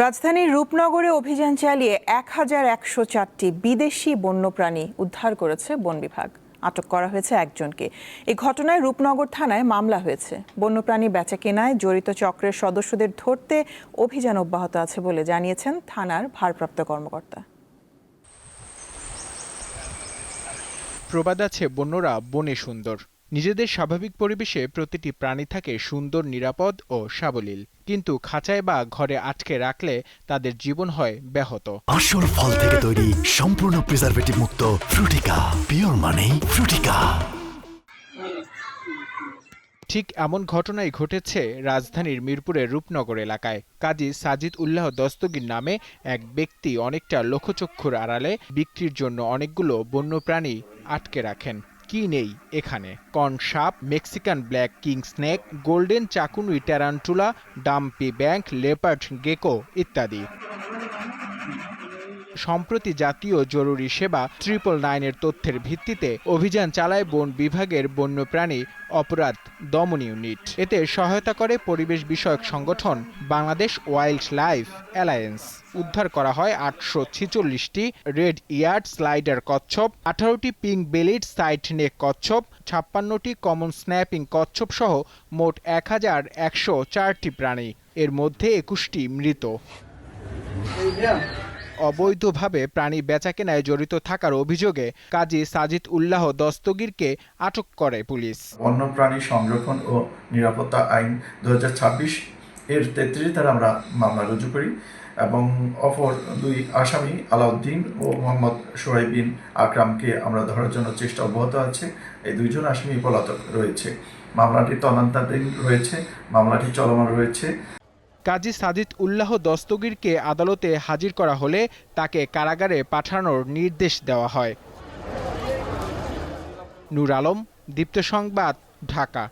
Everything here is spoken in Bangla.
রাজধানীর রূপনগরে অভিযান চালিয়ে ১,১০৪টি বিদেশি বন্যপ্রাণী উদ্ধার করেছে বন বিভাগ। আটক করা হয়েছে একজনকে। এই ঘটনায় রূপনগর থানায় মামলা হয়েছে। বন্যপ্রাণী বেচাকেনায় জড়িত চক্রের সদস্যদের ধরতে অভিযান অব্যাহত আছে বলে জানিয়েছেন থানার ভারপ্রাপ্ত কর্মকর্তা। প্রবাদ আছে, বন্যরা বনে সুন্দর। নিজেদের স্বাভাবিক পরিবেশে প্রতিটি প্রাণী থাকে সুন্দর, নিরাপদ ও সাবলীল। কিন্তু খাঁচায় বা ঘরে আটকে রাখলে তাদের জীবন হয় ব্যাহত। আসল ফল থেকে তৈরি, সম্পূর্ণ প্রিজারভেটিভ মুক্ত ফ্রুটিকা, পিওর মানে ফ্রুটিকা। ঠিক এমন ঘটনাই ঘটেছে রাজধানীর মিরপুরের রূপনগর এলাকায়। কাজী সাজিদ উল্লাহ দস্তগীর নামে এক ব্যক্তি অনেকটা লোকচক্ষুর আড়ালে বিক্রির জন্য অনেকগুলো বন্যপ্রাণী আটকে রাখেন। কি নেই এখানে? কর্ন সাপ, Mexican black king snake, golden চাকুনুই ট্যারান্টুলা, ডাম্পি ব্যাংক, লেপার্ড গেকো ইত্যাদি। সম্প্রতি জাতীয় জরুরি সেবা 999-এর তথ্যের ভিত্তিতে অভিযান চালায় বন বিভাগের বন্যপ্রাণী অপরাধ দমন ইউনিট। এতে সহায়তা করে পরিবেশ বিষয়ক সংগঠন বাংলাদেশ ওয়াইল্ড লাইফ অ্যালায়েন্স। উদ্ধার করা হয় 846টি রেড ইয়ার্ড স্লাইডার কচ্ছপ, 18টি পিঙ্ক বেলিড সাইড নেক কচ্ছপ, 56টি কমন স্ন্যাপিং কচ্ছপ সহ মোট 1,104টি প্রাণী। এর মধ্যে 21টি মৃত। অবৈধভাবে প্রাণী বেচাকেনায় জড়িত থাকার অভিযোগে কাজী সাজিদ উল্লাহ দস্তগীরকে আটক করে পুলিশ। বন্যপ্রাণী সংরক্ষণ ও নিরাপত্তা আইন 2026 এর 33 ধারা আমরা মামলা রুজু করি এবং অপর দুই আসামি আলাউদ্দিন ও মোহাম্মদ সোহাইব বিন আকরামকে আমরা ধরার জন্য চেষ্টা অব্যাহত আছে। এই দুইজন আসামি পলাতক রয়েছে। মামলাটি তদন্তাধীন রয়েছে, মামলাটি চলমান রয়েছে। কাজী সাজিদ উল্লাহ দস্তগীরকে আদালতে হাজির করা হলে তাকে কারাগারে পাঠানোর নির্দেশ দেওয়া হয়। নূর আলম, দীপ্ত সংবাদ, ঢাকা।